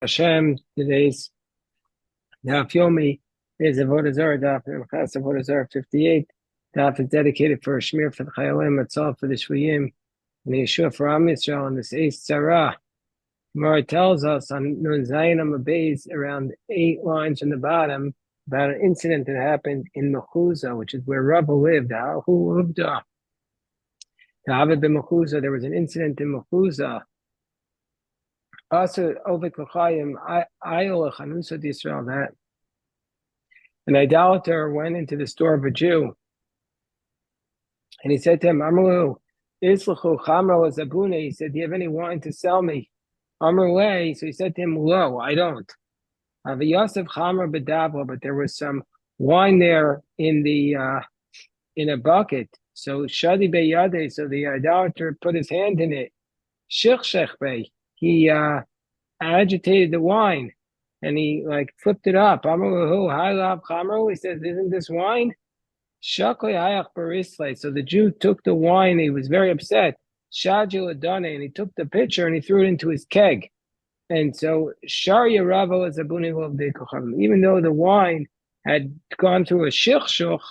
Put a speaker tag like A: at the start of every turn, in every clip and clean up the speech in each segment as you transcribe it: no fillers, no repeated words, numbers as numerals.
A: Hashem, today's Daf Yomi is Avodah Zarah Daf Avodah Zarah 58. Daf is dedicated for a Shmir for the Chayalim, Matzal for the Shvuyim, and the Yeshua for Am Yisrael on this Eis Tzara. Gemara tells us on Nun Zayin Amabeis, around 8 lines from the bottom, about an incident that happened in Mechuza, which is where Rava lived. There was an incident in Mechuza. Also, Ovet L'chaim, Ayol Chanusat Yisrael, that an idolater went into the store of a Jew, and he said to him, Amalu, Islachu Chamro Zabune. He said, do you have any wine to sell me? Amrulay. So he said to him, Lo, I don't. Yosef Chamro Bedavla, but there was some wine there in a bucket. So Shadi Beyade, so the idolater put his hand in it. Shich Bey. He agitated the wine, and he flipped it up. He says, isn't this wine? So the Jew took the wine. He was very upset. And he took the pitcher and he threw it into his keg. And so even though the wine had gone through a shichshuch,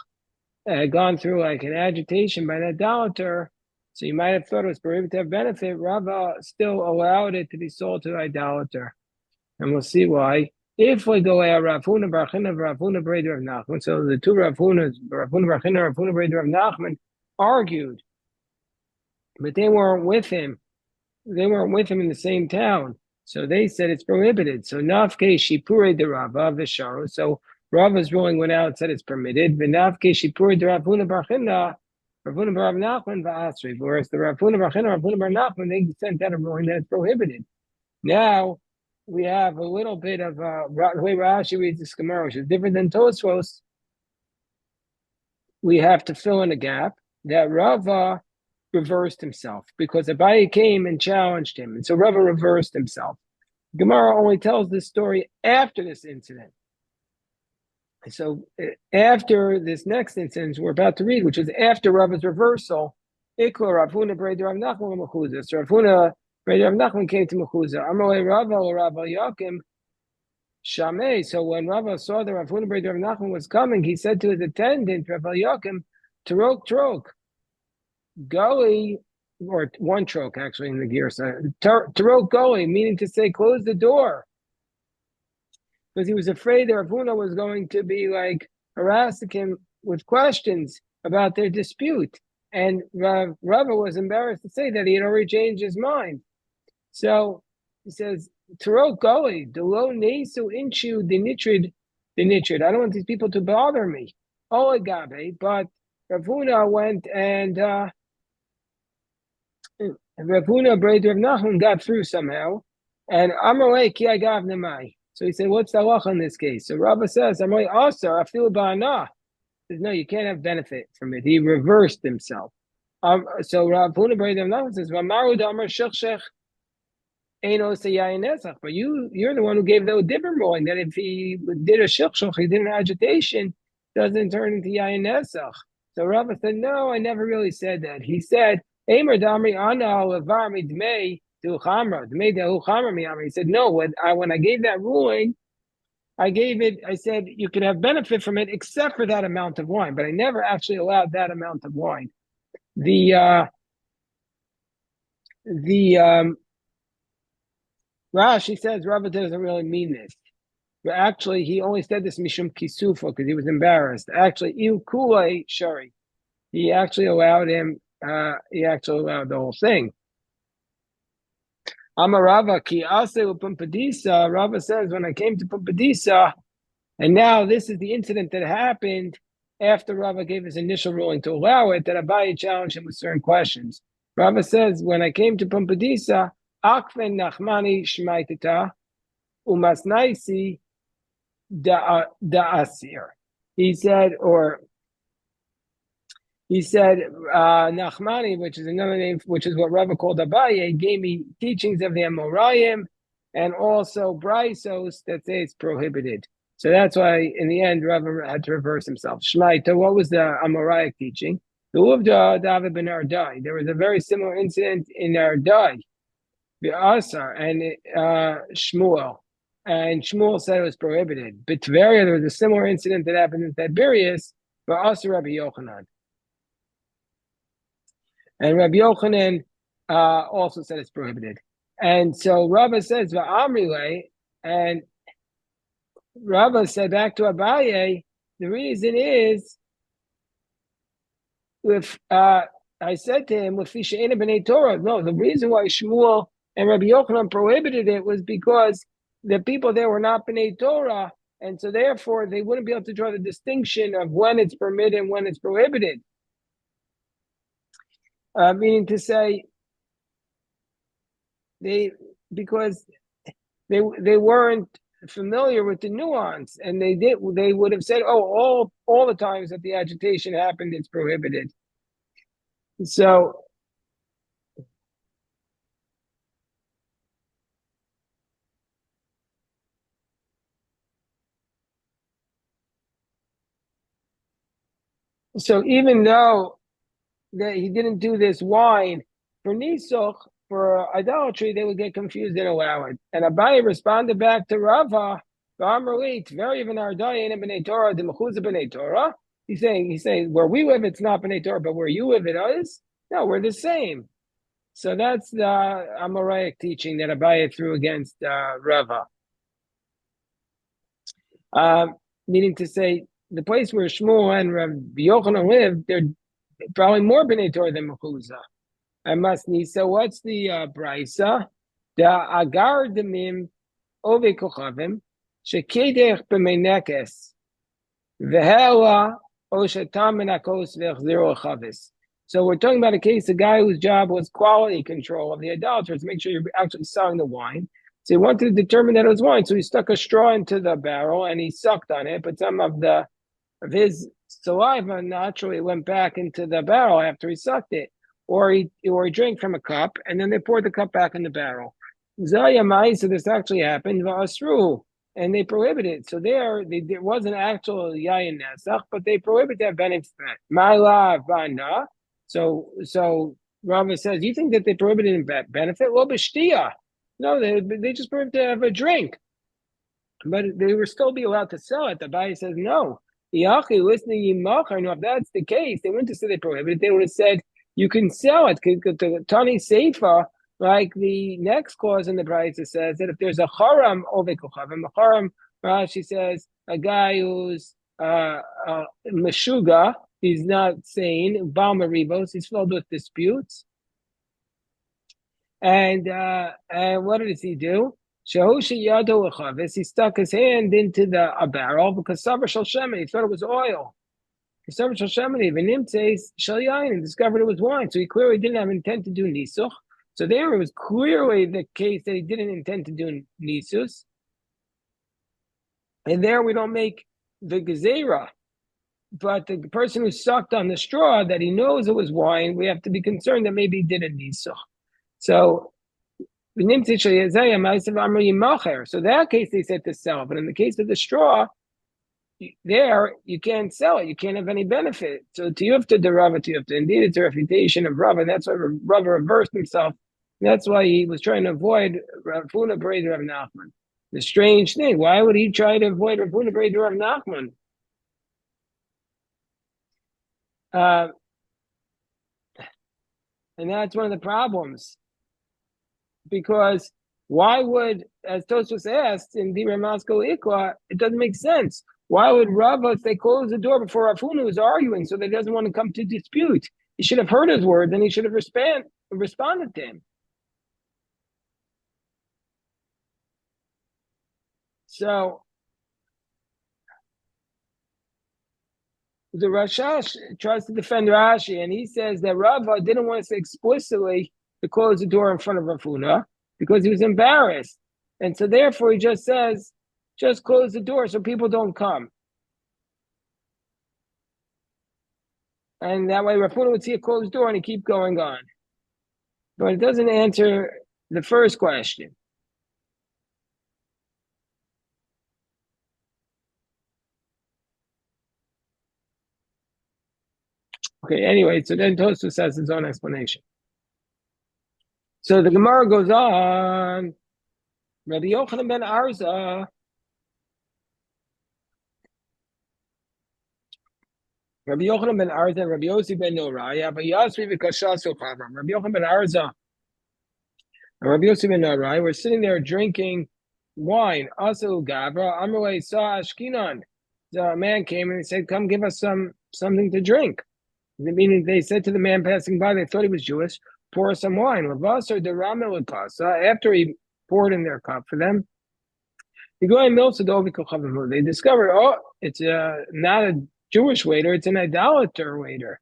A: had gone through an agitation by an idolater, so you might have thought it was prohibited to have benefit, Rava still allowed it to be sold to the idolater. And we'll see why. If we go at Rav Huna Bar China, Rav Huna Breder Rav Nachman, so the two Rav Hunas, Rav Huna Bar China, Rav Huna Breder Rav Nachman, argued, but they weren't with him. They weren't with him in the same town. So they said it's prohibited. So Nafke Shipure de Rava Visharo. So Rava's ruling went out and said it's permitted. V'Nafke Shipure de Rav Huna Bar China, Rav Huna Bar Rav Nachman v'Asri. Whereas the Rav Huna Bar China, Rav Huna Bar Nachman, they sent out a ruling that it's prohibited. Now we have a little bit of the way Rashi reads this Gemara, which is different than Tosfos. We have to fill in a gap that Rava reversed himself because Abaye came and challenged him, and so Rava reversed himself. Gemara only tells this story after this incident. So after this next incident we're about to read, which is after Rava's reversal, Ikla Rav Huna Breder Rav Nachman Mechuza. So Rav Huna Breder Rav Nachman came to Mechuza. Amalei Rava or Rav Yakim Shamei. So when Rava saw that Rav Huna Breder Rav Nachman was coming, he said to his attendant Rav Yakim, Trok, Goli, or one trok actually in the gear side. Tarok Goli, meaning to say close the door. Because he was afraid that Rav Huna was going to be harassing him with questions about their dispute. And Rava was embarrassed to say that he had already changed his mind. So he says, Tarok Goli, Delo Nesu Inchu Dinitrid. I don't want these people to bother me. Olagabe, but Rav Huna went and Rav Huna Breder Rav Nachman got through somehow. And Amalei Ki Agav Nemai. So he said, what's the halacha in this case? So Rava says, Amalei Asar, I feel ba'ana. Says, no, you can't have benefit from it. He reversed himself. So Rav Huna Breder Rav Nachman says, V'amaru damar shech but you're the one who gave the different ruling that if he did a shilchshach, he did an agitation, doesn't turn into yayin nesach. So Rava said, no, I never really said that. He said, Eimer damri ana levar midmei du chamra, dmei dehu chamra miyamri. He said, no, when I gave that ruling, I said you could have benefit from it except for that amount of wine, but I never actually allowed that amount of wine. Rashi says Rava doesn't really mean this. But actually, he only said this mishum kisufa because he was embarrassed. Actually, iu kulei shari. He actually allowed him. He actually allowed the whole thing. Amarava ki ase upumpadisa. Rava says when I came to Pumpadisa, and now this is the incident that happened after Rava gave his initial ruling to allow it. That Abaye challenged him with certain questions. Rava says when I came to Pumpadisa. Akven Nachmani Shmaitita Umasnaisi da Asir. He said Nachmani, which is another name, which is what Rava called Abaye, gave me teachings of the Amorayim and also Brisos that say it's prohibited. So that's why in the end Rava had to reverse himself. Shmaita, what was the Amoraic teaching? The Uvda David ben Ardai. There was a very similar incident in Ardai. The Asar and Shmuel. and Shmuel said it was prohibited. But Tveria, there was a similar incident that happened in Tiberias, but also Rabbi Yochanan. And Rabbi Yochanan also said it's prohibited. And so Rava says, Va'amrile, and Rava said back to Abaye, the reason is, if I said to him, with Fisha B'nai Torah, no, the reason why Shmuel and Rabbi Yochanan prohibited it was because the people there were not B'nai Torah, and so therefore they wouldn't be able to draw the distinction of when it's permitted and when it's prohibited. Meaning to say, because they weren't familiar with the nuance, and they would have said, oh, all the times that the agitation happened, it's prohibited. So even though that he didn't do this wine for Nisuch, for idolatry, they would get confused and allow it. And Abaye responded back to Rava, He's saying, where we live, it's not B'nai Torah, but where you live, it is. No, we're the same. So that's the Amoraic teaching that Abaye threw against Rava. Meaning to say, the place where Shmuel and Rabbi Yochanan live, they're probably more B'nai Torah than Mechuzah. I must need. So what's the brisa? The agar demim ove kochavim shekedech b'meinekes v'hela o shetam menakos v'echziru chavis. So we're talking about a case, a guy whose job was quality control of the idolaters, make sure you're actually selling the wine. So he wanted to determine that it was wine, so he stuck a straw into the barrel and he sucked on it, but some of his saliva naturally went back into the barrel after he sucked it. Or he drank from a cup, and then they poured the cup back in the barrel. Zayamai, so this actually happened, v'asru, and they prohibited. So there was an actual yayin nesach, but they prohibited that benefit. Ma'ila v'ana. So Rava says, you think that they prohibited benefit? Well, b'shtia. No, they just prohibited to have a drink, but they were still be allowed to sell it. The Abaye says no. Yachi, listening yimachar. No, if that's the case, they wouldn't have said they prohibited. They would have said, you can sell it. The Tani Seifa, like the next clause in the Brisa says that if there's a charam ove kochavim, a charam, Rashi says a guy who's meshuga, he's not sane, bal maribos, he's filled with disputes, and what does he do? He stuck his hand into a barrel because Savar Shal Shemen, he thought it was oil. And discovered it was wine. So he clearly didn't have intent to do nisuch. So there it was clearly the case that he didn't intend to do nisus. And there we don't make the gezerah. But the person who sucked on the straw that he knows it was wine, we have to be concerned that maybe he did a nisuch. So that case they said to sell. But in the case of the straw, there you can't sell it, you can't have any benefit. So to Yufta de Rava, indeed it's a refutation of Rava. That's why Rava reversed himself. That's why he was trying to avoid Rafuna Breder of Nachman. The strange thing, why would he try to avoid Rafuna Breder of Nachman? And that's one of the problems. Because why would, as Tosfos asked in Dibra Maskal Ikla, it doesn't make sense. Why would Rava say close the door before Rafuna was arguing so that he doesn't want to come to dispute? He should have heard his words and he should have responded to him. So the Rashash tries to defend Rashi, and he says that Rava didn't want to say explicitly to close the door in front of Rafuna because he was embarrassed. And so therefore he just says, just close the door so people don't come. And that way Rafuna would see a closed door and he'd keep going on. But it doesn't answer the first question. Okay, anyway, so then Tosfos has his own explanation. So the Gemara goes on. Rabbi Yochanan ben Arza, Rabbi Yochanan ben Arza, Rabbi Yossi ben Noraya, but Yasri v'kashasu chavram. Rabbi Yochanan ben Arza and Rabbi Yossi ben Noraya were sitting there drinking wine. Asu Gabra, Amrulay saw Ashkinon. The man came and he said, "Come, give us something to drink." Meaning, they said to the man passing by, they thought he was Jewish, pour us some wine. Lavasar de Ramelakasa. After he poured in their cup for them, they discovered, oh, it's not a Jewish waiter, it's an idolater waiter.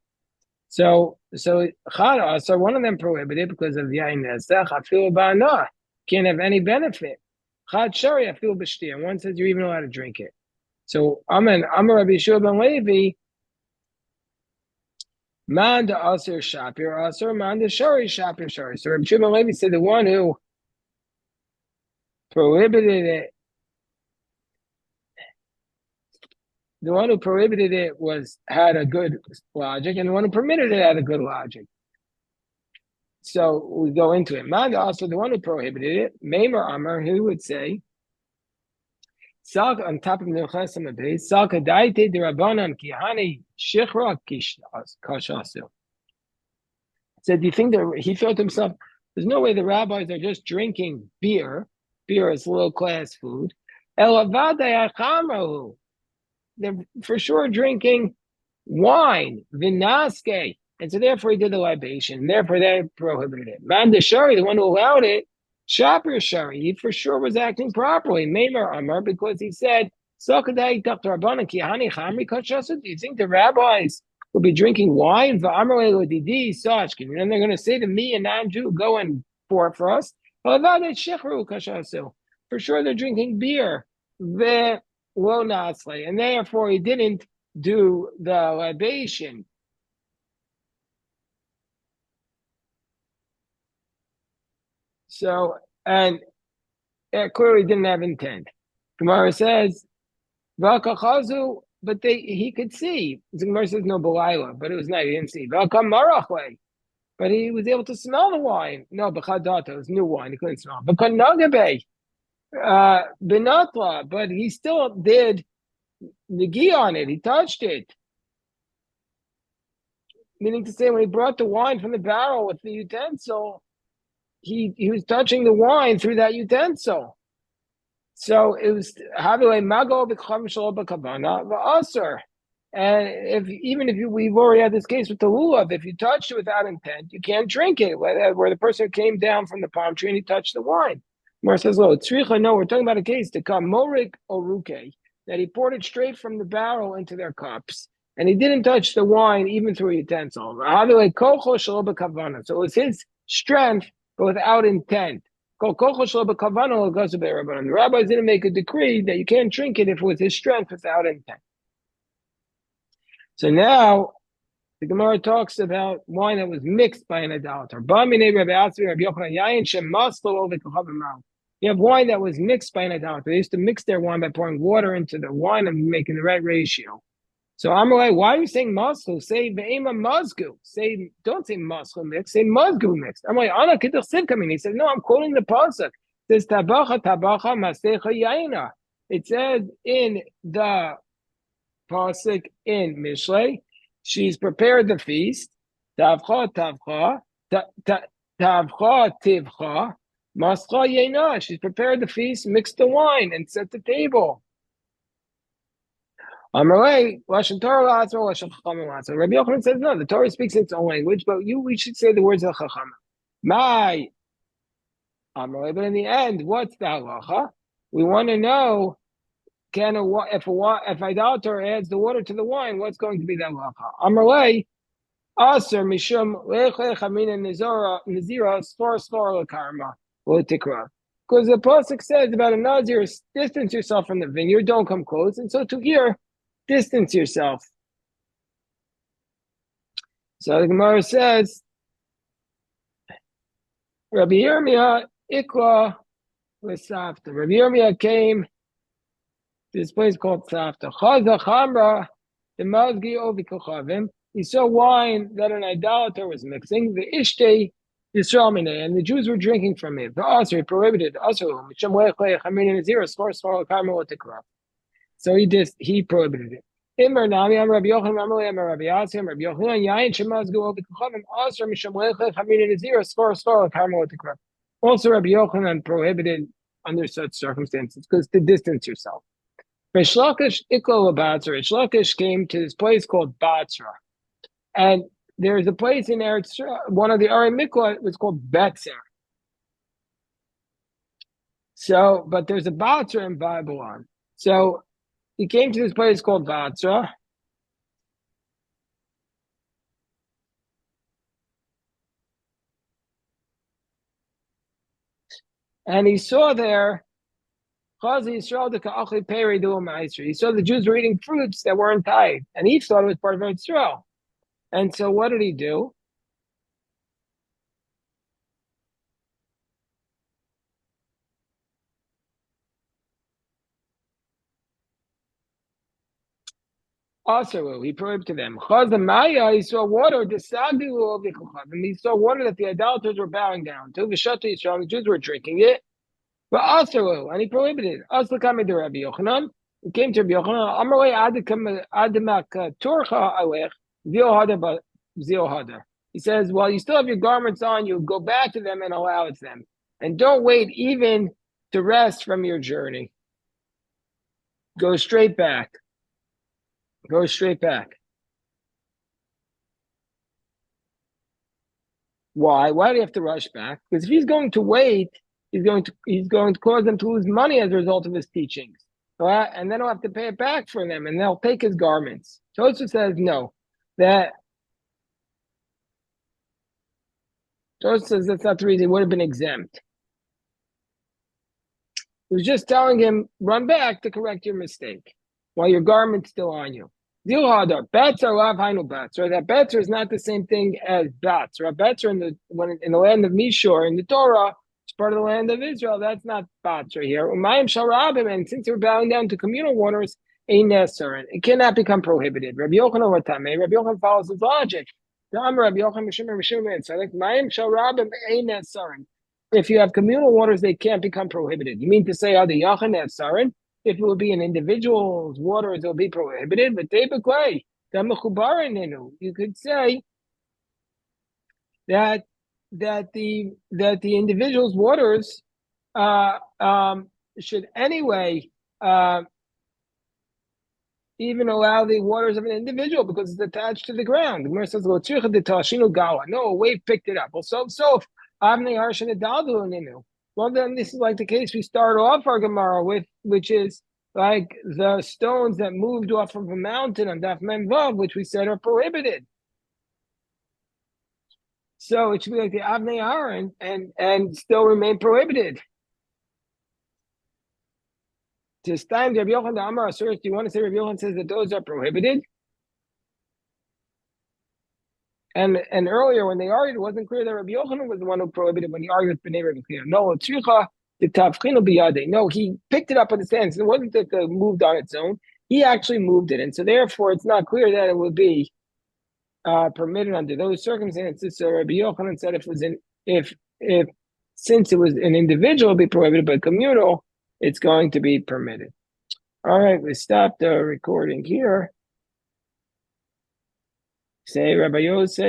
A: So one of them prohibited because of yain nesach. I feel ba'ana, can't have any benefit. Chad shari, I feel b'shtir. One says you're even allowed to drink it. So Amar Rabbi Yeshua ben Levi, man da aser shapir aser, man da shari shapir shari. So Rabbi Yeshua ben Levi said the one who prohibited it, had a good logic, and the one who permitted it had a good logic. So we go into it. Man also the one who prohibited it, Meimer Amar, who would say, Salk on top of the Chesam of Beis, Salk Adaite de Rabbanan Kihani Shichra Kashasu. Said, do you think that he thought to himself, there's no way the rabbis are just drinking beer. Beer is low class food. They're for sure drinking wine, vinaske. And so therefore he did the libation. Therefore they prohibited it. Man the Shari, the one who allowed it, Shapir Shari, he for sure was acting properly. Meimer Amar, because he said, do you think the rabbis will be drinking wine? And then they're going to say to me, a non-Jew, go and pour it for us. For sure they're drinking beer. And therefore he didn't do the libation. So, and it clearly didn't have intent. Gemara says, "V'akachazu," but he could see. The Gemara says no b'layla, but it was night. He didn't see. V'akam marachle, but he was able to smell the wine. No, b'chadata, it was new wine. He couldn't smell. B'kanagabe, b'natla, but he still did negi on it. He touched it. Meaning to say, when he brought the wine from the barrel with the utensil, he was touching the wine through that utensil. So it was mago v'aser. And we've already had this case with the lulav, if you touch it without intent, you can't drink it. Where the person came down from the palm tree and he touched the wine. Mar says, no, we're talking about a case to come morik oruke, that he poured it straight from the barrel into their cups, and he didn't touch the wine even through a utensil. So it was his strength, but without intent. The rabbis didn't make a decree that you can't drink it if it was his strength without intent. So now the Gemara talks about wine that was mixed by an idolater. You have wine that was mixed by an idolater. They used to mix their wine by pouring water into the wine and making the right ratio. So I'm like, why are you saying maslu? Say ve'ema mazgu. Don't say maslu mix. Say mazgu mix. I'm like, Ana kidduch sivkamin. He said, no, I'm quoting the pasuk. It says tabacha masecha yaina. It says in the pasuk in Mishlei, she's prepared the feast. Tavcha tivcha mascha yaina. She's prepared the feast, mixed the wine, and set the table. Rabbi Yochanan says, no, the Torah speaks its own language, but we should say the words of Chacham. But in the end, what's the halacha? We want to know, if idolater adds the water to the wine, what's going to be the halacha? Amarei, aser mishum leche chamina nizira sfor lekarma l'tikra. Because the pasuk says about a nazir, distance yourself from the vineyard, don't come close, and so to here, distance yourself. So the Gemara says, Rabbi Yirmiyah ikla l'safta. Rabbi Yirmiyah came to this place called Safta. Chaza chamra the mazgi ovi kochavim. He saw wine that an idolater was mixing. The ishtei Yisrael Minei, and the Jews were drinking from it. The Asr prohibited. So he prohibited it. Immer Nami Am Rabbi Yochanan Amalei Am Rabbi Yasim Rabbi Yochanan Yain Shemaz Go Obi Kochavim Asr Misham Lecha Chamin Nazir Skor Karmel Tekra. Also, Rabbi Yochanan prohibited under such circumstances because to distance yourself. Rish Lakish Iklo Batzra. Rish Lakish came to this place called Batzra, and there's a place in Eretz, one of the Arei Mikla was called Betzer. So, but there's a Batzra in Babylon. So he came to this place called Batzra. And he saw there, he saw the Jews were eating fruits that weren't tied. And he thought it was part of Israel. And so what did he do? Also, he prohibited them. He saw water, and he saw water that the idolaters were bowing down to. The Jews were drinking it. But also, and he prohibited it. Also, came to Rabbi Yochanan. He came to Rabbi Yochanan. He says, while you still have your garments on, you go back to them and allow it them. And don't wait even to rest from your journey. Go straight back. Go straight back. Why? Why do you have to rush back? Because if he's going to wait, he's going to cause them to lose money as a result of his teachings. Right? And then he'll have to pay it back for them, and they'll take his garments. Tosfos says no. Tosfos says that's not the reason he would have been exempt. He was just telling him, run back to correct your mistake while your garment's still on you. Zilhadar, Betzer lav hainu Betzer. That Betzer is not the same thing as Betzer. Betzer in the land of Mishor, in the Torah, it's part of the land of Israel. That's not Betzer here. Umayim shal rabim, and since we're bowing down to communal waters, ein neser, it cannot become prohibited. Rabbi Yochanan Watame, Rabbi Yochanan follows his logic. Rabbi Yochanan Mishum, so like Mayim shal rabim ein neser. If you have communal waters, they can't become prohibited. You mean to say, the Yachan neser? If it would be an individual's waters, it will be prohibited. But you could say that the individual's waters should anyway even allow the waters of an individual because it's attached to the ground. The Gemara says, no, a wave picked it up. Well, well, then this is like the case we start off our Gemara with, which is like the stones that moved off of a mountain on Daf Mem Vav, which we said are prohibited. So it should be like the Avnei Aaron and still remain prohibited. This time, Rabbi Yochanan the Amar Asuris, do you want to say Rabbi Yochanan says that those are prohibited? And earlier when they argued, it wasn't clear that Rabbi Yochanan was the one who prohibited when he argued with Bnei Rabbi Chia. No, Tzricha the Tavchinu biyade. No, he picked it up with his hands. It wasn't that it moved on its own. He actually moved it, and so therefore it's not clear that it would be permitted under those circumstances. So Rabbi Yochanan said if since it was an individual, it'd be prohibited, but communal, it's going to be permitted. All right, we stop the recording here. Say Rabbi Yosef.